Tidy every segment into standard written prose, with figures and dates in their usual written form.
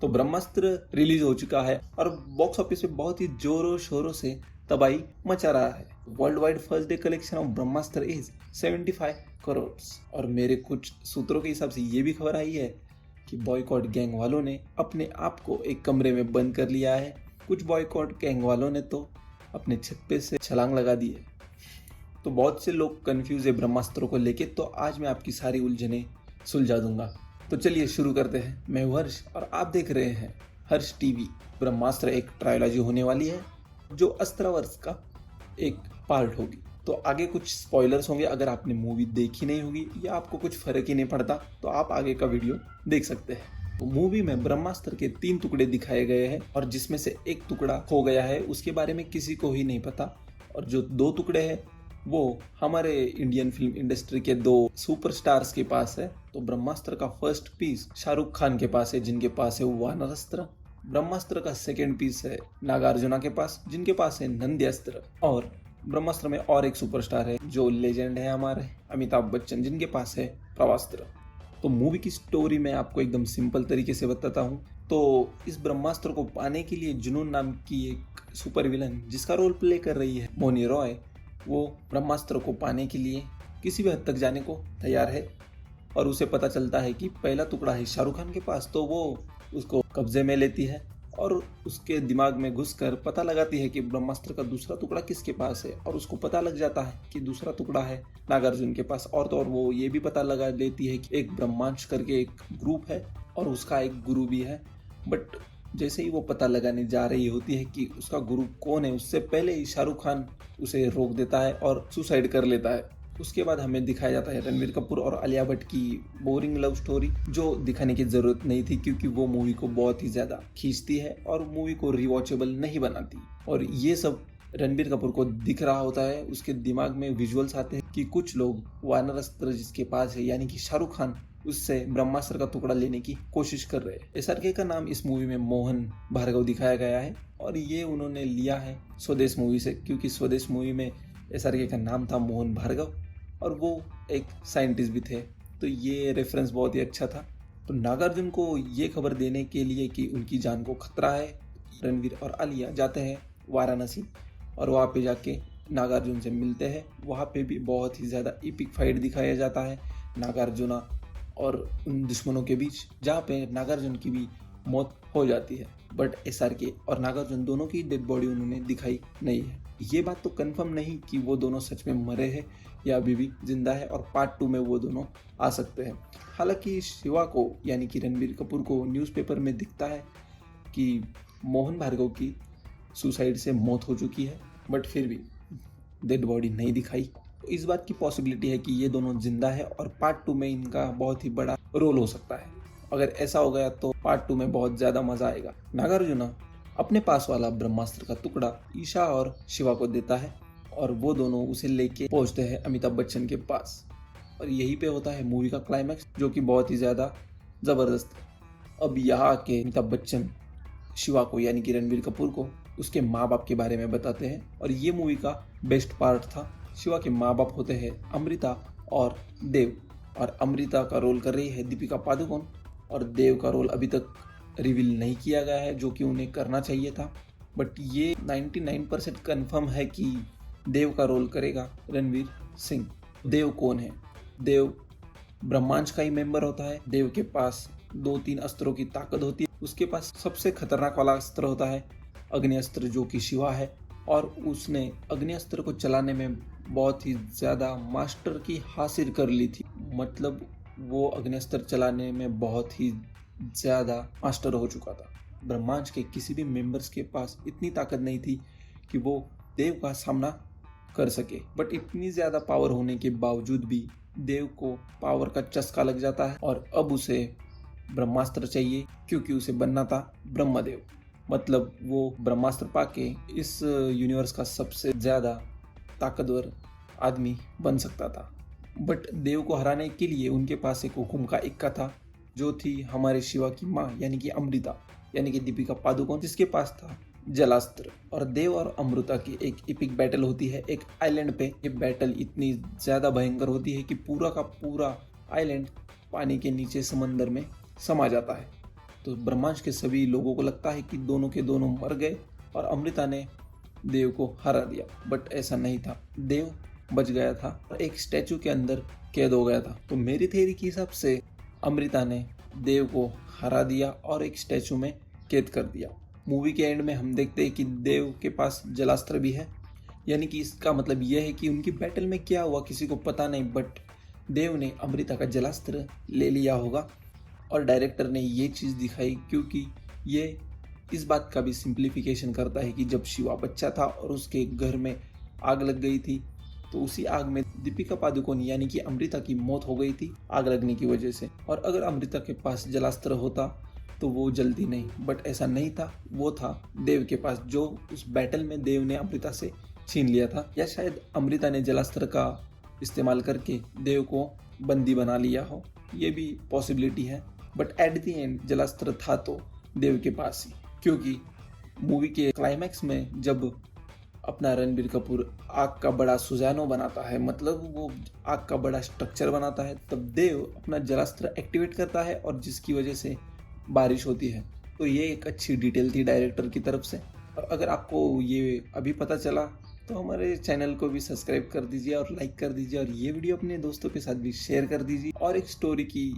तो ब्रह्मास्त्र रिलीज हो चुका है और बॉक्स ऑफिस पे बहुत ही जोरों शोरों से तबाही मचा रहा है। World wide first day collection of Brahmastra is 75 crore. और मेरे कुछ सूत्रों के हिसाब से ये भी खबर आई है कि बॉयकॉट गैंग वालों ने अपने आप को एक कमरे में बंद कर लिया है। कुछ बॉयकॉट गैंग वालों ने तो अपने छत पे से छलांग लगा दी है। तो बहुत से लोग कंफ्यूज है ब्रह्मास्त्र को लेके, तो आज मैं आपकी सारी उलझने सुलझा दूंगा। तो चलिए शुरू करते हैं। मैं हर्ष और आप देख रहे हैं हर्ष टीवी। ब्रह्मास्त्र एक ट्रायोलॉजी होने वाली है जो अस्त्रवर्ष का एक पार्ट होगी। तो आगे कुछ स्पॉयलर्स होंगे। अगर आपने मूवी देखी नहीं होगी या आपको कुछ फर्क ही नहीं पड़ता तो आप आगे का वीडियो देख सकते हैं। तो मूवी में ब्रह्मास्त्र के 3 टुकड़े दिखाए गए हैं और जिसमें से एक टुकड़ा खो गया है, उसके बारे में किसी को ही नहीं पता। और जो 2 टुकड़े हैं वो हमारे इंडियन फिल्म इंडस्ट्री के 2 सुपरस्टार्स के पास है। तो ब्रह्मास्त्र का फर्स्ट पीस शाहरुख खान के पास है, जिनके पास है वानर अस्त्र। ब्रह्मास्त्र का सेकंड पीस है नागार्जुना के पास, जिनके पास है नंदी अस्त्र। और ब्रह्मास्त्र में और एक सुपरस्टार है जो लेजेंड है हमारे अमिताभ बच्चन, जिनके पास है प्रभास्त्र। तो मूवी की स्टोरी मैं आपको एकदम सिंपल तरीके से बताता हूँ। तो इस ब्रह्मास्त्र को पाने के लिए जुनून नाम की एक सुपर विलन, जिसका रोल प्ले कर रही है मौनी रॉय, वो ब्रह्मास्त्र को पाने के लिए किसी भी हद तक जाने को तैयार है। और उसे पता चलता है कि पहला टुकड़ा है शाहरुख खान के पास, तो वो उसको कब्जे में लेती है और उसके दिमाग में घुसकर पता लगाती है कि ब्रह्मास्त्र का दूसरा टुकड़ा किसके पास है। और उसको पता लग जाता है कि दूसरा टुकड़ा है नागार्जुन के पास। और तो और वो ये भी पता लगा लेती है कि एक ब्रह्मांश करके एक ग्रुप है और उसका एक गुरु भी है। बट जैसे ही वो पता लगाने जा रही होती है कि उसका गुरु कौन है, उससे पहले ही शाहरुख खान उसे रोक देता है और सुसाइड कर लेता है। उसके बाद हमें दिखाया जाता है रणबीर कपूर और आलिया भट्ट की बोरिंग लव स्टोरी, जो दिखाने की जरूरत नहीं थी क्योंकि वो मूवी को बहुत ही ज्यादा खींचती है और मूवी को रिवॉचेबल नहीं बनाती। और ये सब रणबीर कपूर को दिख रहा होता है। उसके दिमाग में विजुअल्स आते हैं कि कुछ लोग वानर अस्त्र जिसके पास है, यानी कि शाहरुख खान, उससे ब्रह्मास्त्र का टुकड़ा लेने की कोशिश कर रहे हैं। एसआरके का नाम इस मूवी में मोहन भार्गव दिखाया गया है और ये उन्होंने लिया है स्वदेश मूवी से, क्योंकि स्वदेश मूवी में एसआरके का नाम था मोहन भार्गव और वो एक साइंटिस्ट भी थे। तो ये रेफरेंस बहुत ही अच्छा था। तो नागार्जुन को ये खबर देने के लिए कि उनकी जान को खतरा है, रणवीर और आलिया जाते हैं वाराणसी और वहाँ पे जाके नागार्जुन से मिलते हैं। वहाँ पे भी बहुत ही ज़्यादा एपिक फाइट दिखाया जाता है नागार्जुना और उन दुश्मनों के बीच, जहाँ पे नागार्जुन की भी मौत हो जाती है। बट एसआरके और नागार्जुन दोनों की डेड बॉडी उन्होंने दिखाई नहीं है। ये बात तो कंफर्म नहीं कि वो दोनों सच में मरे हैं या अभी भी जिंदा है और पार्ट 2 में वो दोनों आ सकते हैं। हालांकि शिवा को, यानी कि रणबीर कपूर को, न्यूज़पेपर में दिखता है कि मोहन भार्गव की सुसाइड से मौत हो चुकी है, बट फिर भी डेड बॉडी नहीं दिखाई। तो इस बात की पॉसिबिलिटी है कि ये दोनों जिंदा है और पार्ट 2 में इनका बहुत ही बड़ा रोल हो सकता है। अगर ऐसा हो गया तो पार्ट 2 में बहुत ज़्यादा मज़ा आएगा। नागार्जुना अपने पास वाला ब्रह्मास्त्र का टुकड़ा ईशा और शिवा को देता है और वो दोनों उसे लेके पहुंचते हैं अमिताभ बच्चन के पास। और यहीं पे होता है मूवी का क्लाइमैक्स, जो कि बहुत ही ज़्यादा ज़बरदस्त है। अब यहाँ के अमिताभ बच्चन शिवा को, यानी कि रणबीर कपूर को, उसके माँ बाप के बारे में बताते हैं और ये मूवी का बेस्ट पार्ट था। शिवा के माँ बाप होते हैं अमृता और देव, और अमृता का रोल कर रही है दीपिका पादुकोण और देव का रोल अभी तक रिवील नहीं किया गया है, जो कि उन्हें करना चाहिए था। बट ये 99% कन्फर्म है कि देव का रोल करेगा रणवीर सिंह। देव कौन है? देव ब्रह्मांश का ही मेंबर होता है। देव के पास 2-3 अस्त्रों की ताकत होती है। उसके पास सबसे खतरनाक वाला अस्त्र होता है अग्नि अस्त्र, जो कि शिवा है। और उसने अग्नि अस्त्र को चलाने में बहुत ही ज़्यादा मास्टर की हासिल कर ली थी। मतलब वो अग्नि अस्त्र चलाने में बहुत ही ज़्यादा मास्टर हो चुका था। ब्रह्मांड के किसी भी मेंबर्स के पास इतनी ताकत नहीं थी कि वो देव का सामना कर सके। बट इतनी ज़्यादा पावर होने के बावजूद भी देव को पावर का चस्का लग जाता है और अब उसे ब्रह्मास्त्र चाहिए, क्योंकि उसे बनना था ब्रह्मदेव। मतलब वो ब्रह्मास्त्र पाके इस यूनिवर्स का सबसे ज़्यादा ताकतवर आदमी बन सकता था। बट देव को हराने के लिए उनके पास एक हुकुम का इक्का था, जो थी हमारे शिवा की माँ, यानी कि अमृता, यानी कि दीपिका पादुकोण, जिसके पास था जलास्त्र। और देव और अमृता की एक एपिक बैटल होती है एक आइलैंड पे। ये बैटल इतनी ज़्यादा भयंकर होती है कि पूरा का पूरा आइलैंड पानी के नीचे समंदर में समा जाता है। तो ब्रह्मांड के सभी लोगों को लगता है कि दोनों के दोनों मर गए और अमृता ने देव को हरा दिया, बट ऐसा नहीं था। देव बच गया था और एक स्टैचू के अंदर कैद हो गया था। तो मेरी थ्योरी के हिसाब से अमृता ने देव को हरा दिया और एक स्टैचू में कैद कर दिया। मूवी के एंड में हम देखते हैं कि देव के पास जलास्त्र भी है, यानी कि इसका मतलब यह है कि उनकी बैटल में क्या हुआ किसी को पता नहीं, बट देव ने अमृता का जलास्त्र ले लिया होगा। और डायरेक्टर ने ये चीज़ दिखाई क्योंकि ये इस बात का भी सिंप्लीफिकेशन करता है कि जब शिवा बच्चा था और उसके घर में आग लग गई थी, तो उसी आग में दीपिका पादुकोण यानी कि अमृता की मौत हो गई थी आग लगने की वजह से। और अगर अमृता के पास जलास्त्र होता तो वो जल्दी नहीं, बट ऐसा नहीं था, वो था देव के पास, जो उस बैटल में देव ने अमृता से छीन लिया था। या शायद अमृता ने जलास्त्र का इस्तेमाल करके देव को बंदी बना लिया हो, ये भी पॉसिबिलिटी है। बट एट द एंड जलास्त्र था तो देव के पास ही, क्योंकि मूवी के क्लाइमैक्स में जब अपना रणबीर कपूर आग का बड़ा सुजानो बनाता है, मतलब वो आग का बड़ा स्ट्रक्चर बनाता है, तब देव अपना जलास्त्र एक्टिवेट करता है और जिसकी वजह से बारिश होती है। तो ये एक अच्छी डिटेल थी डायरेक्टर की तरफ से। और अगर आपको ये अभी पता चला तो हमारे चैनल को भी सब्सक्राइब कर दीजिए और लाइक कर दीजिए और ये वीडियो अपने दोस्तों के साथ भी शेयर कर दीजिए। और एक स्टोरी की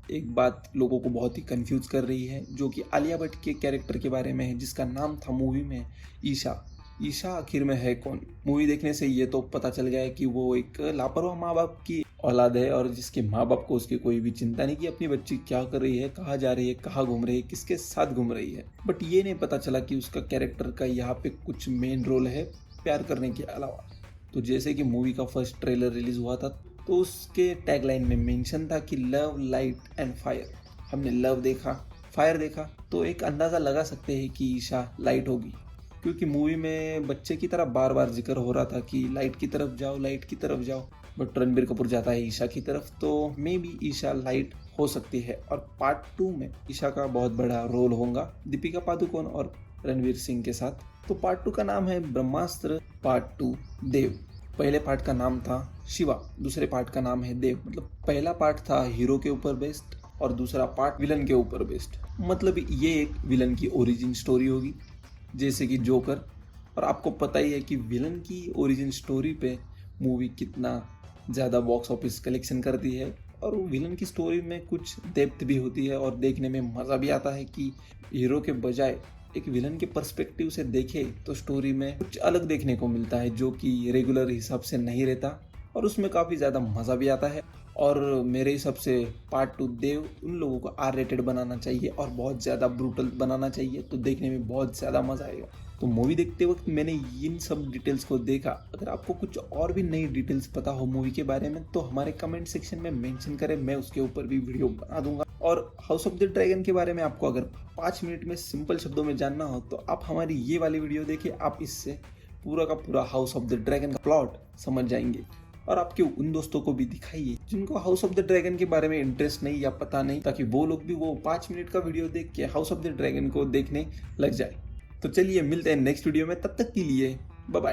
एक बात लोगों को बहुत ही कंफ्यूज कर रही है, जो कि आलिया भट्ट के कैरेक्टर के बारे में है, जिसका नाम था मूवी में ईशा। ईशा आखिर में है कौन? मूवी देखने से ये तो पता चल गया है कि वो एक लापरवाह माँ बाप की औलाद है और जिसके माँ बाप को उसकी कोई भी चिंता नहीं कि अपनी बच्ची क्या कर रही है, कहाँ जा रही है, कहाँ घूम रही है, किसके साथ घूम रही है। बट ये नहीं पता चला कि उसका कैरेक्टर का यहाँ पे कुछ मेन रोल है प्यार करने के अलावा। तो जैसे कि मूवी का फर्स्ट ट्रेलर रिलीज हुआ था तो उसके टैगलाइन में मेंशन था कि लव, लाइट एंड फायर। हमने लव देखा, फायर देखा, तो एक अंदाज़ा लगा सकते हैं कि ईशा लाइट होगी, क्योंकि मूवी में बच्चे की तरह बार बार जिक्र हो रहा था कि लाइट की तरफ जाओ, लाइट की तरफ जाओ। बट रणबीर कपूर जाता है ईशा की तरफ, तो मे बी ईशा लाइट हो सकती है। और पार्ट 2 में ईशा का बहुत बड़ा रोल होगा दीपिका पादुकोण और रणवीर सिंह के साथ। तो पार्ट 2 का नाम है ब्रह्मास्त्र पार्ट 2 देव। पहले पार्ट का नाम था शिवा, दूसरे पार्ट का नाम है देव। मतलब पहला पार्ट था हीरो के ऊपर बेस्ड और दूसरा पार्ट विलन के ऊपर बेस्ड। मतलब ये एक विलन की ओरिजिन स्टोरी होगी, जैसे कि जोकर। और आपको पता ही है कि विलन की ओरिजिन स्टोरी पे मूवी कितना ज़्यादा बॉक्स ऑफिस कलेक्शन करती है। और विलन की स्टोरी में कुछ डेप्थ भी होती है और देखने में मज़ा भी आता है कि हीरो के बजाय एक विलन के पर्सपेक्टिव से देखे तो स्टोरी में कुछ अलग देखने को मिलता है, जो कि रेगुलर हिसाब से नहीं रहता, और उसमें काफ़ी ज़्यादा मज़ा भी आता है। और मेरे हिसाब से पार्ट 2 देव उन लोगों को R-rated बनाना चाहिए और बहुत ज़्यादा ब्रूटल बनाना चाहिए, तो देखने में बहुत ज़्यादा मज़ा आएगा। तो मूवी देखते वक्त मैंने इन सब डिटेल्स को देखा। अगर आपको कुछ और भी नई डिटेल्स पता हो मूवी के बारे में तो हमारे कमेंट सेक्शन में मेंशन करें, मैं उसके ऊपर भी वीडियो बना दूंगा। और हाउस ऑफ द ड्रैगन के बारे में आपको अगर 5 मिनट में सिंपल शब्दों में जानना हो तो आप हमारी ये वाली वीडियो देखिए, आप इससे पूरा का पूरा हाउस ऑफ द ड्रैगन का प्लॉट समझ जाएंगे। और आपके उन दोस्तों को भी दिखाइए जिनको हाउस ऑफ द ड्रैगन के बारे में इंटरेस्ट नहीं या पता नहीं, ताकि वो लोग भी वो 5 मिनट का वीडियो देख के हाउस ऑफ द ड्रैगन को देखने लग जाए। तो चलिए मिलते हैं नेक्स्ट वीडियो में, तब तक के लिए बाय बाय।